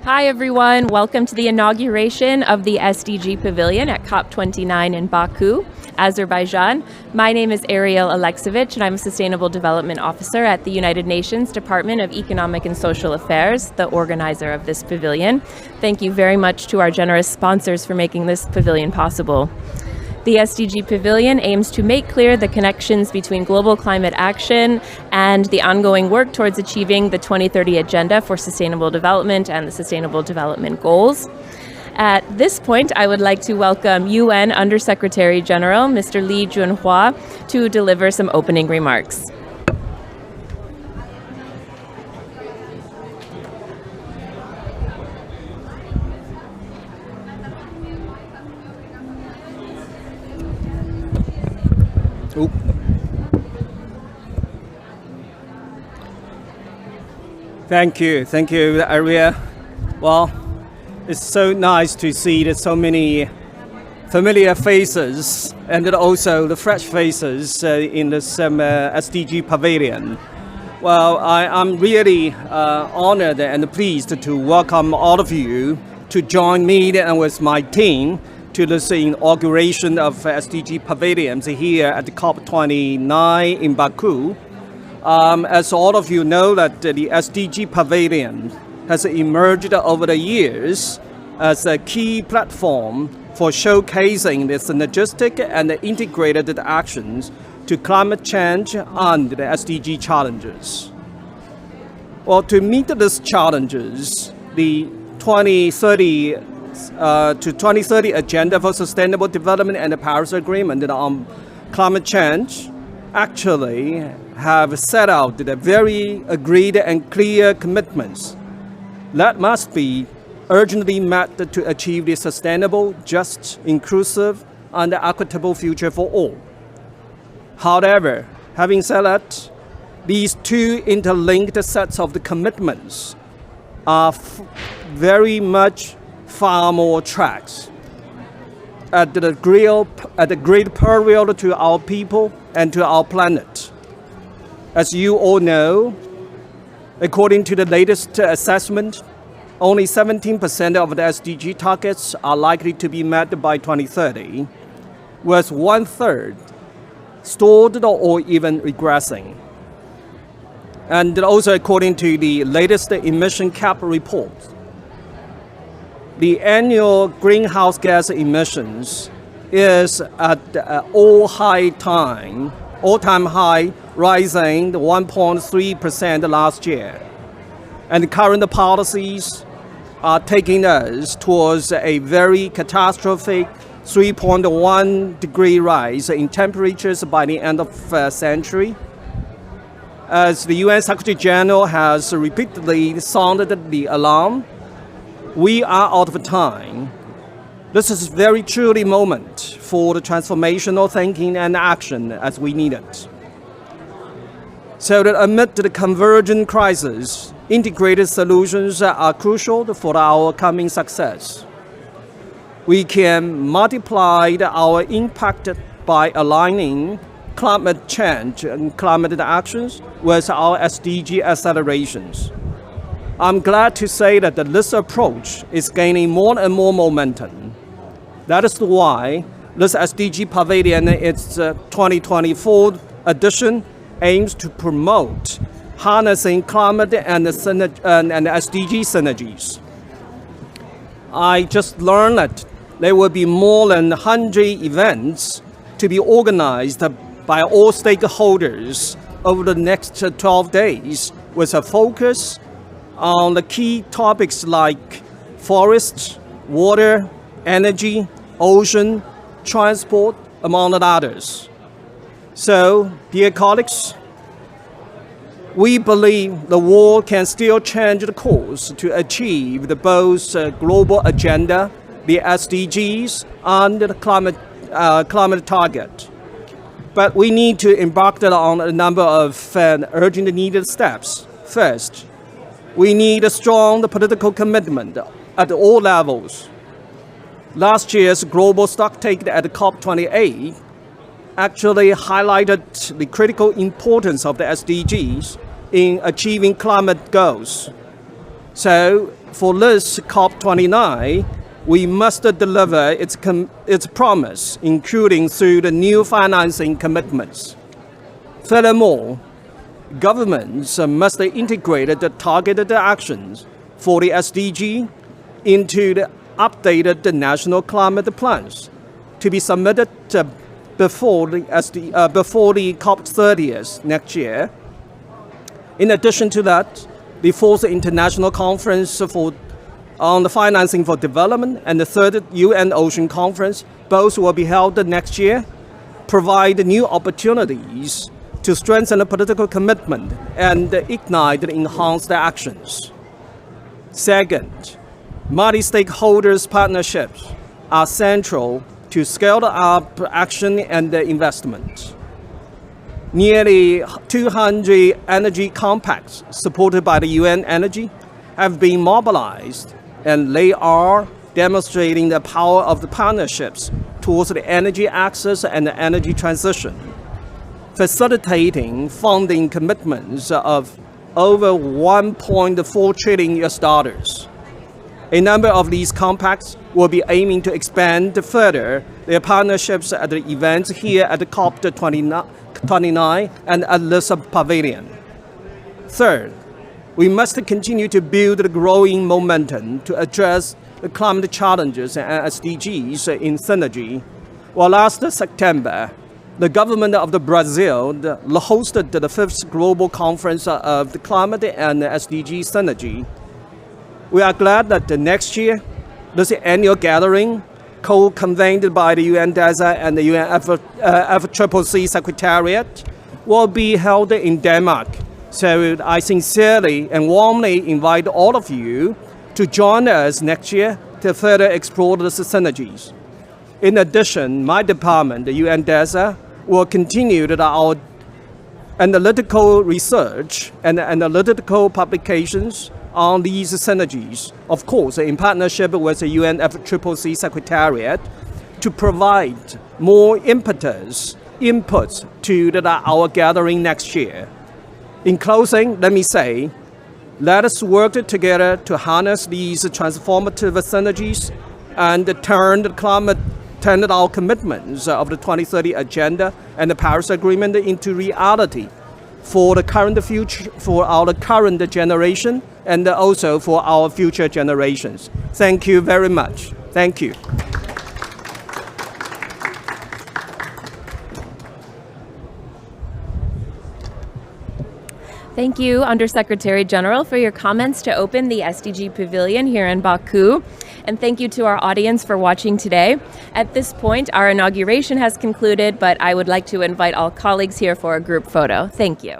Hi everyone, welcome to the inauguration of the SDG Pavilion at COP29 in Baku, Azerbaijan. My name is Ariel Alexevich and I'm a Sustainable Development Officer at the United Nations Department of Economic and Social Affairs, the organizer of this pavilion. Thank you very much to our generous sponsors for making this pavilion possible. The SDG Pavilion aims to make clear the connections between global climate action and the ongoing work towards achieving the 2030 Agenda for Sustainable Development and the Sustainable Development Goals. At this point, I would like to welcome UN Undersecretary General Mr. Li Junhua to deliver some opening remarks. Thank you, Aria. Well, it's so nice to see that so many familiar faces and also the fresh faces in this SDG Pavilion. Well, I'm really honored and pleased to welcome all of you to join me and with my team to this inauguration of SDG Pavilions here at the COP29 in Baku. As all of you know, that the SDG Pavilion has emerged over the years as a key platform for showcasing the synergistic and integrated actions to climate change and the SDG challenges. Well, to meet these challenges, the 2030 Agenda for Sustainable Development and the Paris Agreement on climate change actually have set out the very agreed and clear commitments that must be urgently met to achieve the sustainable, just, inclusive, and equitable future for all. However, having said that, these two interlinked sets of the commitments are very much far more tracks at the great peril to our people and to our planet. As you all know, according to the latest assessment, only 17% of the SDG targets are likely to be met by 2030, with 1/3 stalled or even regressing. And also according to the latest emission cap report, the annual greenhouse gas emissions is at an all-time high, rising 1.3% last year. And current policies are taking us towards a very catastrophic 3.1 degree rise in temperatures by the end of the century. As the UN Secretary General has repeatedly sounded the alarm, we are out of time. This is very truly moment for the transformational thinking and action as we need it. So that amid the convergent crisis, integrated solutions are crucial for our coming success. We can multiply our impact by aligning climate change and climate actions with our SDG accelerations. I'm glad to say that this approach is gaining more and more momentum. That is why this SDG Pavilion, its 2024 edition, aims to promote harnessing climate and SDG synergies. I just learned that there will be more than 100 events to be organized by all stakeholders over the next 12 days with a focus on the key topics like forest, water, energy, ocean, transport, among others. So, dear colleagues, we believe the world can still change the course to achieve the both global agenda, the SDGs, and the climate target. But we need to embark on a number of urgent needed steps. First, we need a strong political commitment at all levels. Last year's global stocktake at COP28 actually highlighted the critical importance of the SDGs in achieving climate goals. So for this COP29, we must deliver its promise, including through the new financing commitments. Furthermore, governments must integrate the targeted actions for the SDG into the updated national climate plans to be submitted before the COP30 next year. In addition to that, the fourth International Conference on the Financing for Development and the third UN Ocean Conference, both will be held next year, provide new opportunities to strengthen the political commitment and ignite and enhance the actions. Second, multi-stakeholders partnerships are central to scale up action and investment. Nearly 200 energy compacts supported by the UN Energy have been mobilized, and they are demonstrating the power of the partnerships towards the energy access and the energy transition, facilitating funding commitments of over $1.4 trillion. A number of these compacts will be aiming to expand further their partnerships at the events here at the COP29 and at this pavilion. Third, we must continue to build the growing momentum to address the climate challenges and SDGs in synergy. Well, last September, the government of Brazil hosted the 5th Global Conference of the Climate and SDG Synergy. We are glad that next year, this annual gathering, co-convened by the UN DESA and the UN FCCC Secretariat, will be held in Denmark. So I sincerely and warmly invite all of you to join us next year to further explore the synergies. In addition, my department, the UN DESA, will continue our analytical research and analytical publications on these synergies, of course, in partnership with the UN FCCC Secretariat, to provide more inputs to our gathering next year. In closing, let me say, let us work together to harness these transformative synergies and turn our commitments of the 2030 Agenda and the Paris Agreement into reality for the current future, for our current generation, and also for our future generations. Thank you very much. Thank you. Thank you, Undersecretary General, for your comments to open the SDG Pavilion here in Baku. And thank you to our audience for watching today. At this point, our inauguration has concluded, but I would like to invite all colleagues here for a group photo. Thank you.